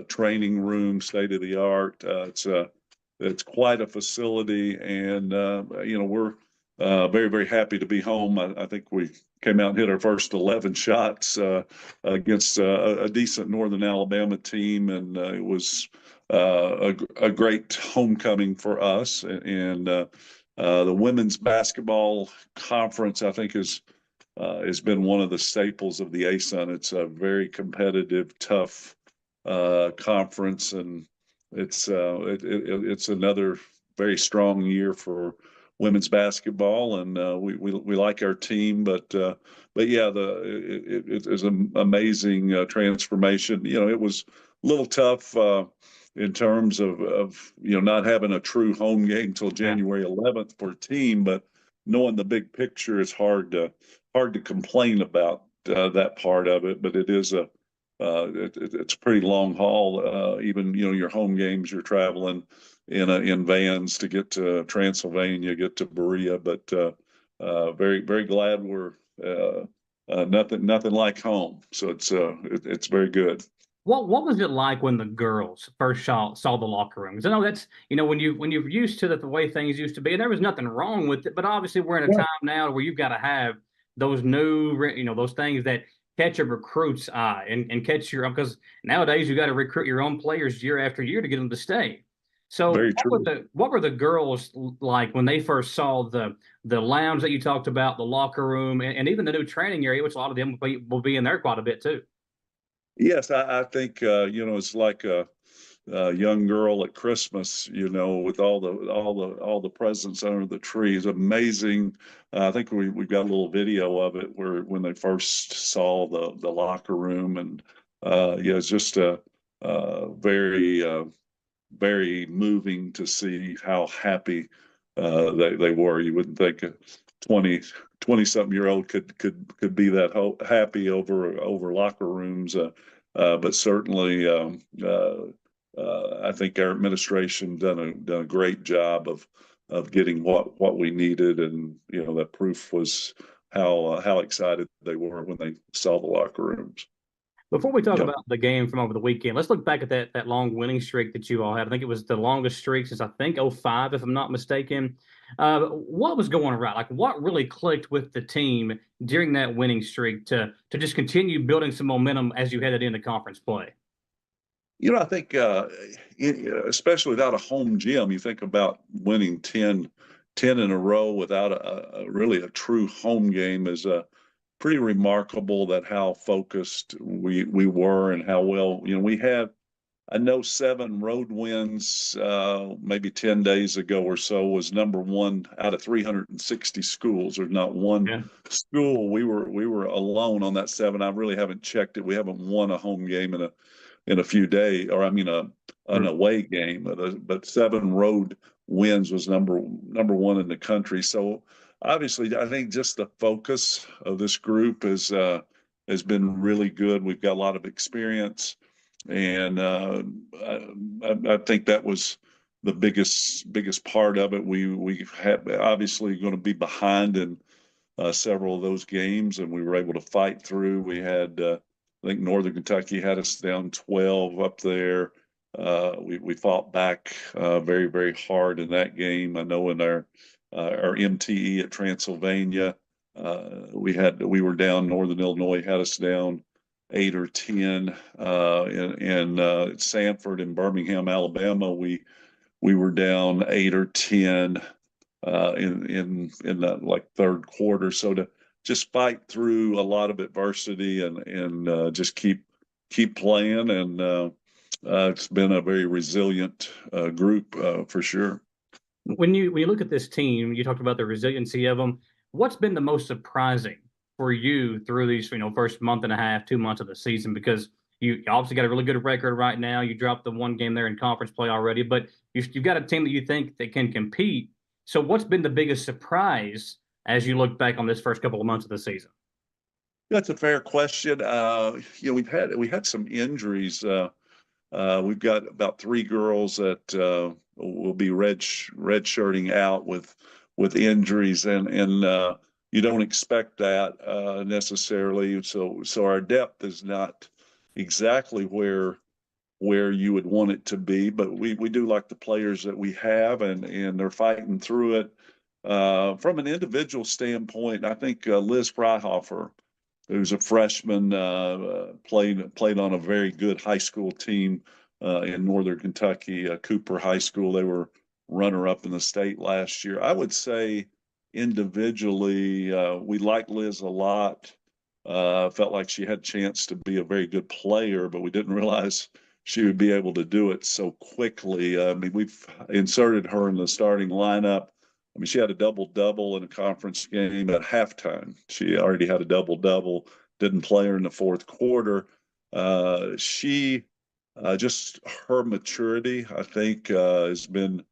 training room, state of the art. It's quite a facility, and we're very, very happy to be home. I think we came out and hit our first 11 shots against a decent Northern Alabama team, and it was a great homecoming for us. And the women's basketball conference, I think, has been one of the staples of the ASUN. It's a very competitive, tough conference, and it's another very strong year for women's basketball, and we like our team, but yeah, it is an amazing transformation. It was a little tough in terms of not having a true home game till January 11th for a team, but knowing the big picture, it's hard to complain about that part of it. But it is it's a pretty long haul. Even your home games, you're traveling in vans to get to Transylvania, get to Berea. But very, very glad we're nothing like home. So it's very good. What was it like when the girls first saw the locker room? 'Cause I know that's when you're used to the way things used to be, and there was nothing wrong with it. But obviously, we're in a time now where you've got to have those new those things that catch a recruit's eye and catch your, because nowadays you got to recruit your own players year after year to get them to stay. So what were the girls like when they first saw the lounge that you talked about, the locker room, and even the new training area, which a lot of them will be in there quite a bit too? Yes, I think it's like a young girl at Christmas, with all the presents under the tree. Is amazing. I think we've got a little video of it where when they first saw the locker room, and it's just very very moving to see how happy they were. You wouldn't think a 20-something-year-old could be that happy over locker rooms, but certainly I think our administration done a great job of getting what we needed, and that proof was how excited they were when they saw the locker rooms. Before we talk about the game from over the weekend, let's look back at that long winning streak that you all had. I think it was the longest streak since, I think, 2005, if I'm not mistaken. What was going right? Like, what really clicked with the team during that winning streak to just continue building some momentum as you headed into conference play? I think, especially without a home gym, you think about winning 10 in a row without really a true home game is pretty remarkable. That how focused we were, and how well we had. I know 7 road wins maybe 10 days ago or so was number 1 out of 360 schools. There's not one school. We were alone on that 7. I really haven't checked it. We haven't won a home game in a few days, or an away game. But 7 road wins was number 1 in the country. So obviously, I think just the focus of this group has been really good. We've got a lot of experience, and I think that was the biggest part of it. We had obviously going to be behind in several of those games, and we were able to fight through. We had I think Northern Kentucky had us down 12 up there. We fought back very, very hard in that game. I know in our MTE at Transylvania, we were down. Northern Illinois had us down 8 or 10. In Sanford and Birmingham, Alabama, we were down 8 or 10 in the third quarter. So to just fight through a lot of adversity and just keep playing, and it's been a very resilient group for sure. When you look at this team, you talked about the resiliency of them. What's been the most surprising for you through these first month and a half, 2 months of the season? Because you obviously got a really good record right now. You dropped the 1 game there in conference play already, but you've got a team that you think that can compete. So what's been the biggest surprise as you look back on this first couple of months of the season? That's a fair question. We had some injuries. We've got about 3 girls that will be redshirting out with injuries, and you don't expect that necessarily. So our depth is not exactly where you would want it to be, but we do like the players that we have, and they're fighting through it. From an individual standpoint, I think Liz Freihofer, who's a freshman, played on a very good high school team in Northern Kentucky, Cooper High School. They were runner-up in the state last year. I would say individually, we like Liz a lot. Felt like she had a chance to be a very good player, but we didn't realize she would be able to do it so quickly. I mean, we've inserted her in the starting lineup. I mean, she had a double-double in a conference game at halftime. She already had a double-double, didn't play her in the fourth quarter. She just her maturity, I think, has been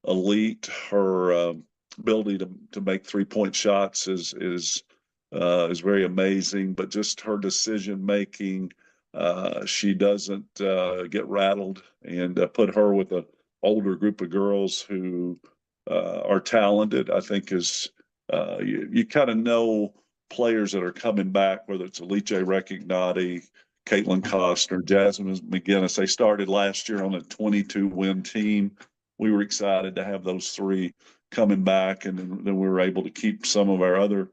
elite. Her ability to make 3-point shots is very amazing, but just her decision making, she doesn't get rattled, and put her with an older group of girls who are talented. I think is you kind of know players that are coming back, whether it's Alice Recognotti, Caitlin Costner, Jasmine McGinnis. They started last year on a 22-win team. We were excited to have those three coming back, and then we were able to keep some of our other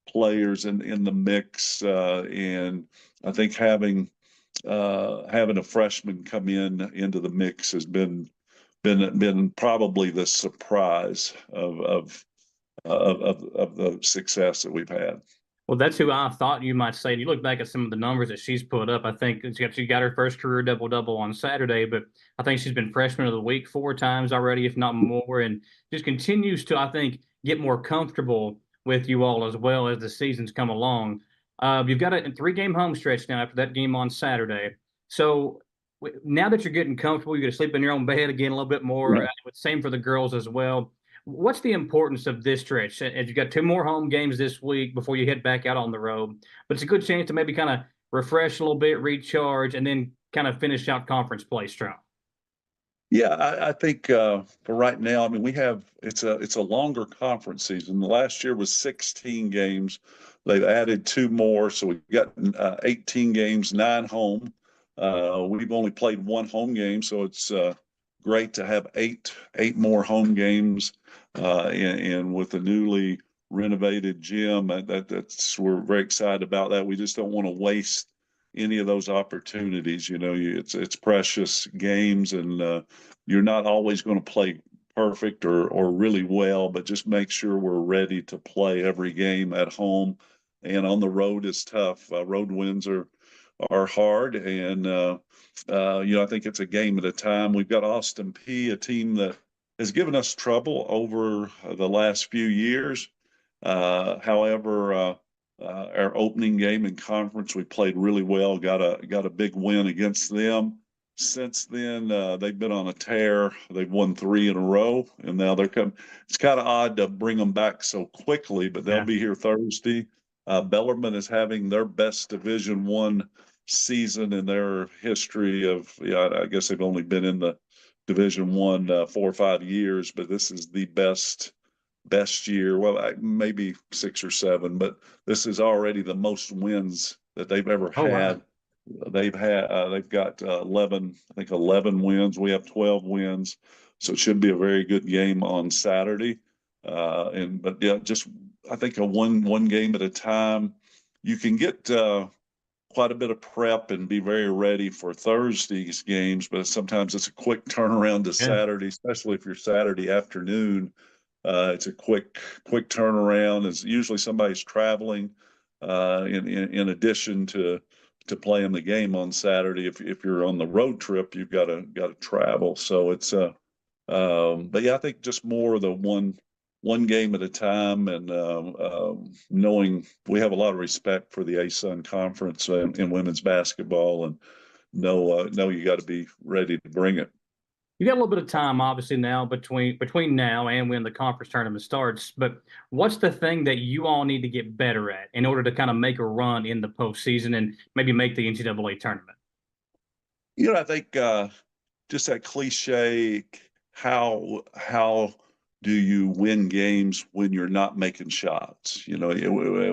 players in the mix. And I think having a freshman come into the mix has been probably the surprise of the success that we've had. Well, that's who I thought you might say. And you look back at some of the numbers that she's put up. I think she got her first career double-double on Saturday, but I think she's been freshman of the week 4 times already, if not more, and just continues to, I think, get more comfortable with you all as well as the seasons come along. You've got a 3-game home stretch now after that game on Saturday. So now that you're getting comfortable, you're going to sleep in your own bed again a little bit more. Right. Same for the girls as well. What's the importance of this stretch? As you've got 2 more home games this week before you head back out on the road, but it's a good chance to maybe kind of refresh a little bit, recharge, and then kind of finish out conference play strong. Yeah, I think for right now, I mean, it's a longer conference season. Last year was 16 games. They've added 2 more, so we've got 18 games, 9 home. We've only played 1 home game, so it's great to have 8 more home games. And with the newly renovated gym, that's we're very excited about that. We just don't want to waste any of those opportunities. You know, it's precious games, and you're not always going to play perfect or really well, but just make sure we're ready to play every game at home. And on the road is tough. Road wins are hard, and I think it's a game at a time. We've got Austin Peay, a team that has given us trouble over the last few years. However, our opening game in conference, we played really well. Got a big win against them. Since then, they've been on a tear. They've won 3 in a row, and now they're coming. It's kind of odd to bring them back so quickly, but they'll be here Thursday. Bellarmine is having their best Division I season in their history of, I guess they've only been in the Division I 4 or 5 years, but this is the best year. Well, maybe 6 or 7, but this is already the most wins that they've ever had. Wow. They've got 11 wins. We have 12 wins, so it should be a very good game on Saturday. Just I think a one game at a time. You can get quite a bit of prep and be very ready for Thursday's games, but sometimes it's a quick turnaround to Saturday, especially if you're Saturday afternoon. It's a quick turnaround. It's usually somebody's traveling in addition to playing the game on Saturday. If you're on the road trip, you've got to travel. So it's but yeah, I think just more of the one game at a time, and knowing we have a lot of respect for the ASUN conference in women's basketball, and know you got to be ready to bring it. You got a little bit of time, obviously, now between now and when the conference tournament starts. But what's the thing that you all need to get better at in order to kind of make a run in the postseason and maybe make the NCAA tournament? I think just that cliche, how do you win games when you're not making shots? You know,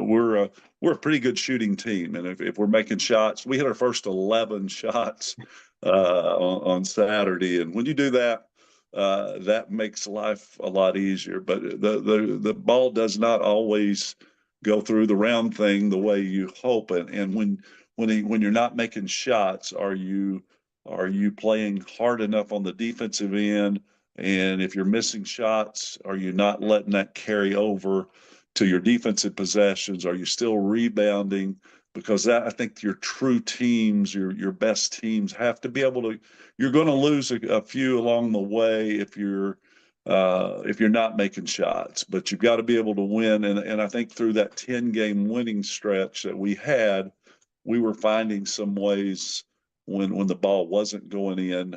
we're a pretty good shooting team, and if we're making shots, we hit our first 11 shots on Saturday, and when you do that, that makes life a lot easier. But the ball does not always go through the round thing the way you hope, and when you're not making shots, are you playing hard enough on the defensive end? And if you're missing shots, are you not letting that carry over to your defensive possessions? Are you still rebounding? Because that, I think your true teams, your best teams have to be able to. You're going to lose a few along the way if you're not making shots, but you've got to be able to win. And I think through that 10-game winning stretch that we had, we were finding some ways when the ball wasn't going in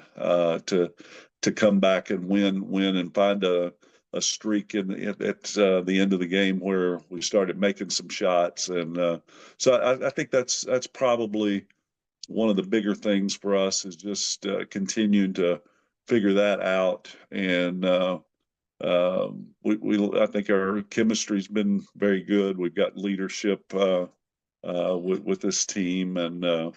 to come back and win and find a streak at the end of the game where we started making some shots. And so I think that's probably one of the bigger things for us is just continuing to figure that out. And I think our chemistry's been very good. We've got leadership with this team, and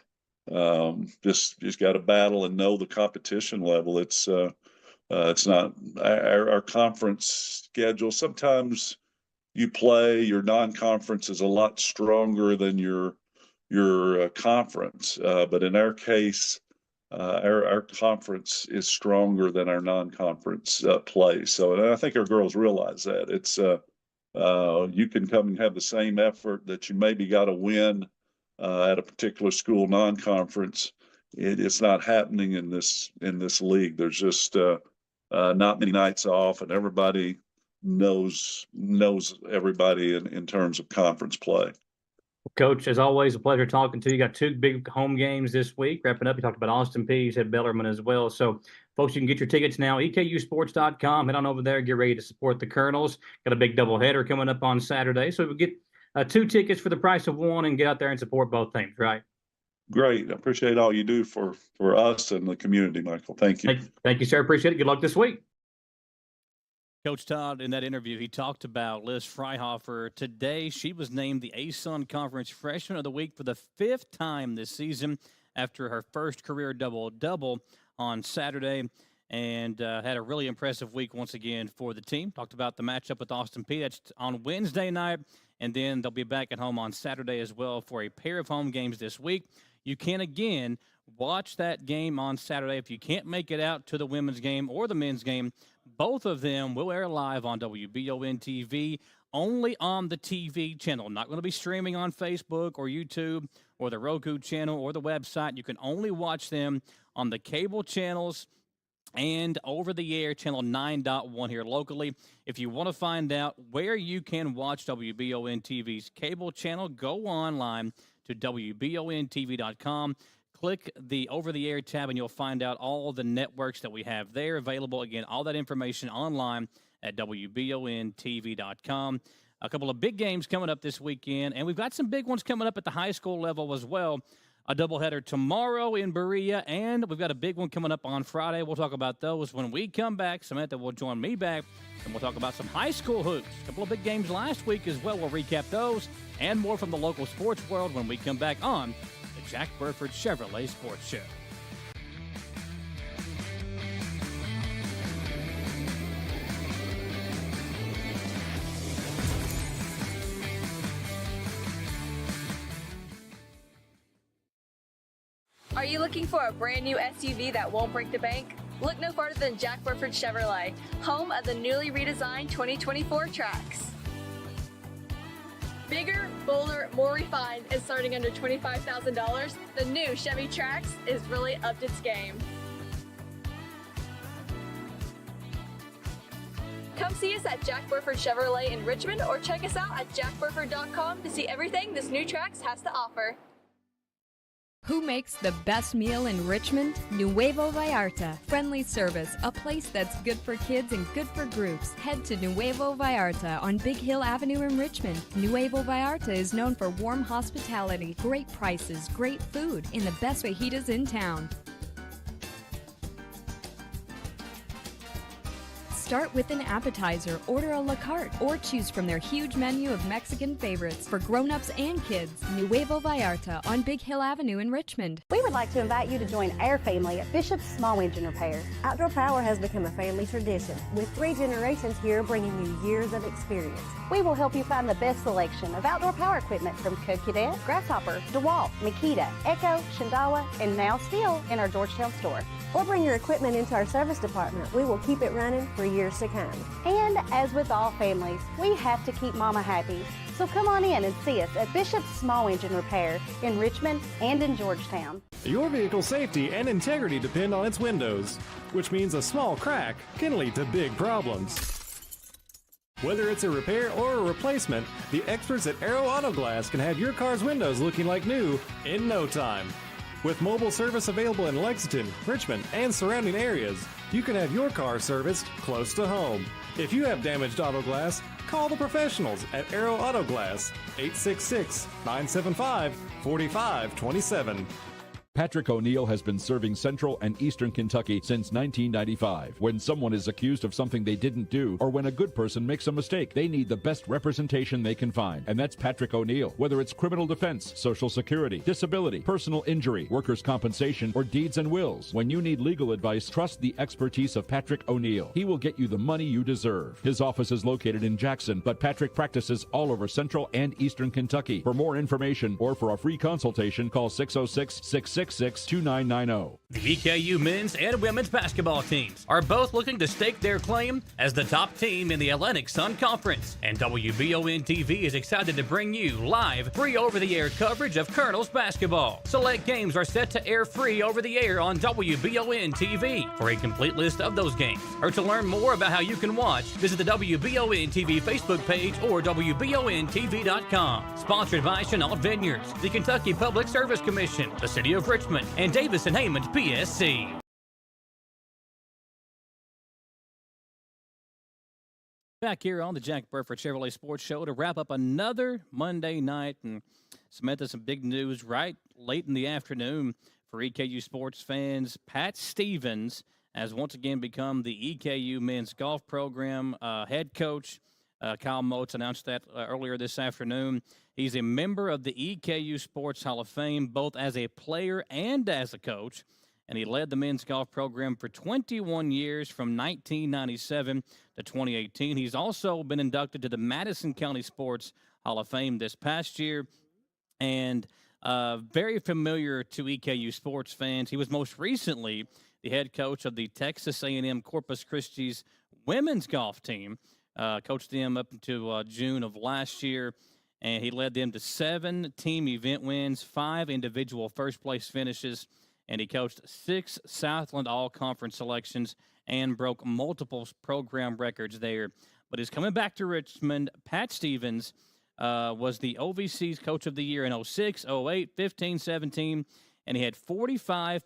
just got to battle and know the competition level. It's not our conference schedule. Sometimes you play your non-conference is a lot stronger than your conference, but in our case, our conference is stronger than our non-conference play. So, and I think our girls realize that it's you can come and have the same effort that you maybe got to win at a particular school non-conference. It's not happening in this league. There's just not many nights off, and everybody knows everybody in terms of conference play. Coach, as always, a pleasure talking to you. You got 2 big home games this week. Wrapping up, you talked about Austin Peay, you said Bellarmine as well. So, folks, you can get your tickets now, EKUsports.com. Head on over there, get ready to support the Colonels. Got a big doubleheader coming up on Saturday. So, we'll get 2 tickets for the price of 1 and get out there and support both teams, right? Great. I appreciate all you do for us and the community, Michael. Thank you. Thank you, sir. Appreciate it. Good luck this week. Coach Todd, in that interview, he talked about Liz Freihofer. Today, she was named the ASUN Conference Freshman of the Week for the 5th time this season after her first career double-double on Saturday, and had a really impressive week once again for the team. Talked about the matchup with Austin Peay. That's on Wednesday night, and then they'll be back at home on Saturday as well for a pair of home games this week. You can, again, watch that game on Saturday. If you can't make it out to the women's game or the men's game, both of them will air live on WBON TV, only on the TV channel. Not going to be streaming on Facebook or YouTube or the Roku channel or the website. You can only watch them on the cable channels and over-the-air channel 9.1 here locally. If you want to find out where you can watch WBON TV's cable channel, go online to WBONTV.com. Click the over-the-air tab, and you'll find out all the networks that we have there available. Again, all that information online at WBONTV.com. A couple of big games coming up this weekend, and we've got some big ones coming up at the high school level as well. A doubleheader tomorrow in Berea, and we've got a big one coming up on Friday. We'll talk about those when we come back. Samantha will join me back, and we'll talk about some high school hoops. A couple of big games last week as well. We'll recap those and more from the local sports world when we come back on the Jack Burford Chevrolet Sports Show. Are you looking for a brand new SUV that won't break the bank? Look no farther than Jack Burford Chevrolet, home of the newly redesigned 2024 Trax. Bigger, bolder, more refined, and starting under $25,000, the new Chevy Trax is really upped its game. Come see us at Jack Burford Chevrolet in Richmond or check us out at jackburford.com to see everything this new Trax has to offer. Who makes the best meal in Richmond? Nuevo Vallarta. Friendly service, a place that's good for kids and good for groups. Head to Nuevo Vallarta on Big Hill Avenue in Richmond. Nuevo Vallarta is known for warm hospitality, great prices, great food, and the best fajitas in town. Start with an appetizer, order a la carte, or choose from their huge menu of Mexican favorites for grown-ups and kids. Nuevo Vallarta on Big Hill Avenue in Richmond. We would like to invite you to join our family at Bishop's Small Engine Repair. Outdoor Power has become a family tradition, with 3 generations here bringing you years of experience. We will help you find the best selection of outdoor power equipment from Coquidette, Grasshopper, DeWalt, Makita, Echo, Shindawa, and now Steel in our Georgetown store. Or bring your equipment into our service department. We will keep it running for years to come. And as with all families, we have to keep Mama happy. So come on in and see us at Bishop's Small Engine Repair in Richmond and in Georgetown. Your vehicle's safety and integrity depend on its windows, which means a small crack can lead to big problems. Whether it's a repair or a replacement, the experts at Aero Auto Glass can have your car's windows looking like new in no time. With mobile service available in Lexington, Richmond, and surrounding areas, you can have your car serviced close to home. If you have damaged auto glass, call the professionals at Aero Auto Glass, 866-975-4527. Patrick O'Neill has been serving Central and Eastern Kentucky since 1995. When someone is accused of something they didn't do, or when a good person makes a mistake, they need the best representation they can find. And that's Patrick O'Neill. Whether it's criminal defense, Social Security, disability, personal injury, workers' compensation, or deeds and wills, when you need legal advice, trust the expertise of Patrick O'Neill. He will get you the money you deserve. His office is located in Jackson, but Patrick practices all over Central and Eastern Kentucky. For more information or for a free consultation, call 606-666-2990. The EKU men's and women's basketball teams are both looking to stake their claim as the top team in the Atlantic Sun Conference, and WBON TV is excited to bring you live, free over-the-air coverage of Colonels basketball. Select games are set to air free over the air on WBON TV. For a complete list of those games, or to learn more about how you can watch, visit the WBON TV Facebook page or WBONTV.com. Sponsored by Chenault Vineyards, the Kentucky Public Service Commission, the City of Richmond, and Davis and Hammond PSC. Back here on the Jack Burford Chevrolet Sports Show to wrap up another Monday night. And Samantha, some big news right late in the afternoon for EKU sports fans. Pat Stevens has once again become the EKU men's golf program head coach. Kyle Motes announced that earlier this afternoon. He's a member of the EKU Sports Hall of Fame, both as a player and as a coach, and he led the men's golf program for 21 years from 1997 to 2018. He's also been inducted to the Madison County Sports Hall of Fame this past year, and very familiar to EKU sports fans. He was most recently the head coach of the Texas A&M Corpus Christi's women's golf team. Coached them up until June of last year, and he led them to 7 team event wins, 5 individual first-place finishes, and he coached 6 Southland All-Conference selections and broke multiple program records there. But he's coming back to Richmond. Pat Stevens was the OVC's Coach of the Year in 06, 08, 15, 17, and he had 45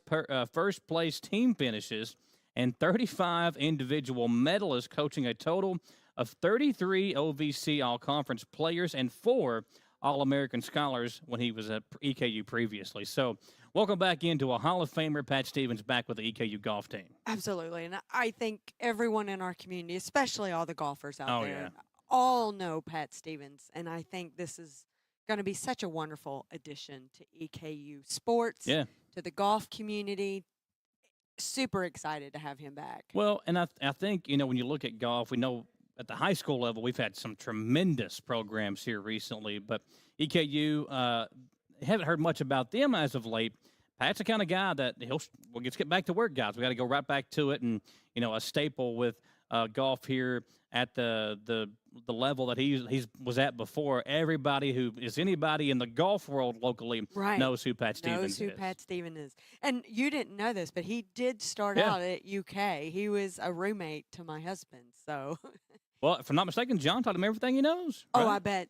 first-place team finishes and 35 individual medalists, coaching a total of 33 OVC All-Conference players and 4 All-American scholars when he was at EKU previously. So welcome back into a Hall of Famer, Pat Stevens, back with the EKU golf team. Absolutely. And I think everyone in our community, especially all the golfers out there, yeah, all know Pat Stevens. And I think this is going to be such a wonderful addition to EKU sports, to the golf community. Super excited to have him back. Well, and I think, you know, when you look at golf, we know at the high school level, we've had some tremendous programs here recently, but EKU, haven't heard much about them as of late. Pat's the kind of guy that let's get back to work, guys. We got to go right back to it, and you know, a staple with golf here at the level that he was at before. Everybody who is anybody in the golf world locally knows who Pat Stevens is. Pat Stevens is. And you didn't know this, but he did start out at UK. He was a roommate to my husband, so. Well, if I'm not mistaken, John taught him everything he knows. Right? Oh, I bet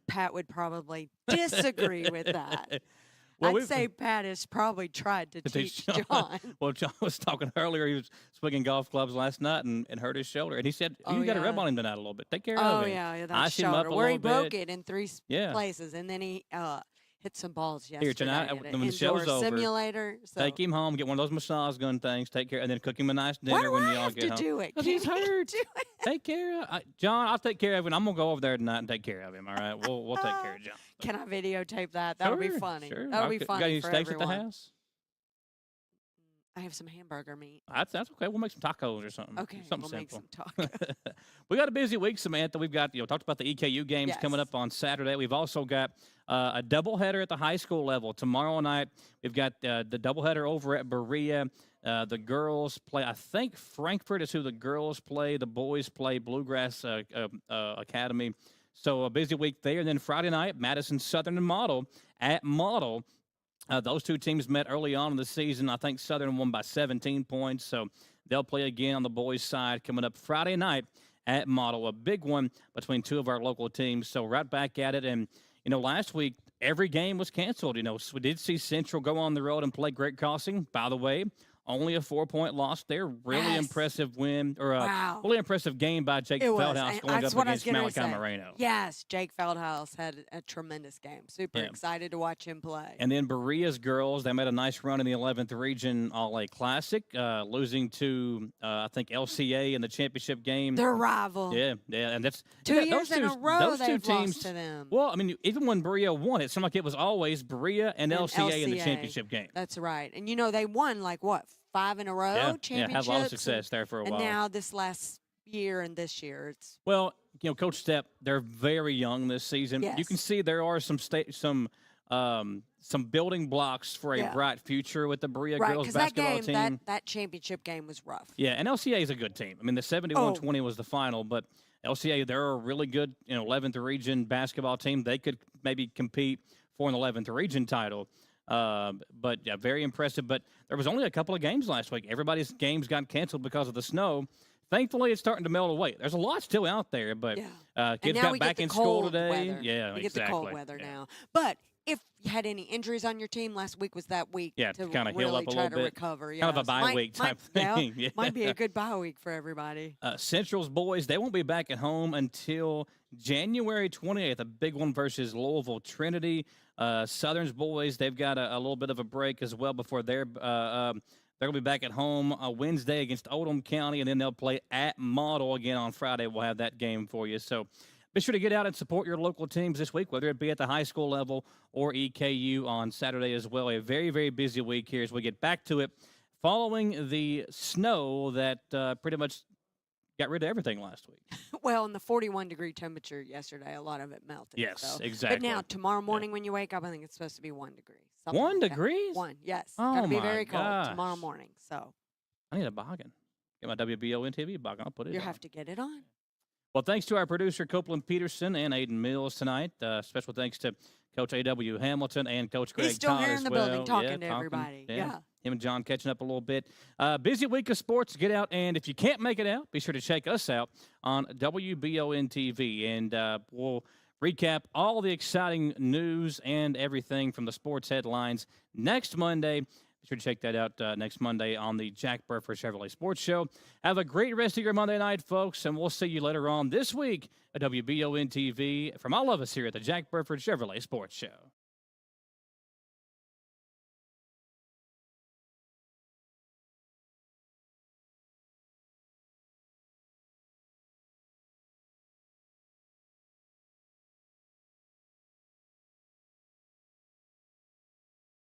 Pat would probably disagree with that. Well, I'd say Pat has probably tried to teach John. Well, John was talking earlier. He was swinging golf clubs last night and hurt his shoulder. And he said, you got to rub on him tonight a little bit. Take care of him. Oh, yeah, that Ice shoulder. him up a where he little broke bit. it in 3 places. And then hit some balls yesterday. Here tonight, at when an the show's indoor over, simulator. So. take him home, get one of those massage gun things, take care, and then cook him a nice dinner when y'all get home. Why do I have to do it? Because he's Can't he hurt. do it? Take care of John. I'll take care of him. I'm gonna go over there tonight and take care of him. All right, we'll take care of John. Can I videotape that? That'll be Sure, funny. Sure. That'll be Got funny any for steaks everyone. at the house? I have some hamburger meat. That's okay. We'll make some tacos or something. Okay, something we'll simple. make some tacos. We got a busy week, Samantha. We've got talked about the EKU games coming Yes. up on Saturday. We've also got a doubleheader at the high school level tomorrow night. We've got the doubleheader over at Berea. The girls play. I think Frankfurt is who the girls play. The boys play Bluegrass Academy. So a busy week there. And then Friday night, Madison Southern and Model at Model. Those two teams met early on in the season. I think Southern won by 17 points, so they'll play again on the boys' side coming up Friday night at Model, a big one between two of our local teams. So right back at it, and last week every game was canceled. So we did see Central go on the road and play Great Crossing. By the way, only a 4-point loss there. Really impressive win, or a really impressive game by Jake Feldhouse going up against Malachi Moreno. Yes, Jake Feldhouse had a tremendous game. Super excited to watch him play. And then Berea's girls, they made a nice run in the 11th Region All-A Classic, losing to, I think, LCA in the championship game. Their rival. Yeah, and that's two years in a row those they've two teams, lost to them. Well, I mean, even when Berea won, it seemed like it was always Berea and LCA in the championship game. That's right. And, they won, 5 in a row championships. Yeah, had a lot of success there for a while. And now this last year and this year, it's well, Coach Stepp, they're very young this season. Yes. You can see there are some building blocks for a bright future with the Berea girls basketball team. That championship game was rough. Yeah, and LCA is a good team. I mean, the 71-20 was the final, but LCA, they're a really good 11th Region basketball team. They could maybe compete for an 11th Region title. But yeah, very impressive. But there was only a couple of games last week. Everybody's games got canceled because of the snow. Thankfully, it's starting to melt away. There's a lot still out there, but kids got back in school today. Weather. Yeah, we get the cold weather now. But if you had any injuries on your team, last week was that week to kind of really heal up a try little to bit. recover. Kind of a bye week type thing. Yeah, might be a good bye week for everybody. Central's boys, they won't be back at home until January 28th, a big one versus Louisville Trinity. Southern's boys, they've got a little bit of a break as well before they're going to be back at home Wednesday against Oldham County, and then they'll play at Model again on Friday. We'll have that game for you. So be sure to get out and support your local teams this week, whether it be at the high school level or EKU on Saturday as well. A very, very busy week here as we get back to it following the snow that pretty much got rid of everything last week. Well, in the 41-degree temperature yesterday, a lot of it melted. Yes, so. exactly. But now, tomorrow morning when you wake up, I think it's supposed to be 1 degree. 1 degree? One, yes. Oh, Got to be my very cold gosh. tomorrow morning. So I need a boggin. Get my WBON TV boggin. I'll put it you on. have to get it on. Well, thanks to our producer, Copeland Peterson and Aiden Mills tonight. Special thanks to Coach A.W. Hamilton and Coach Greg He's still Todd here as in the well. building talking to everybody. Yeah. Him and John catching up a little bit. Busy week of sports. Get out, and if you can't make it out, be sure to check us out on WBON TV, and we'll recap all the exciting news and everything from the sports headlines next Monday. Be sure to check that out next Monday on the Jack Burford Chevrolet Sports Show. Have a great rest of your Monday night, folks, and we'll see you later on this week at WBON TV from all of us here at the Jack Burford Chevrolet Sports Show.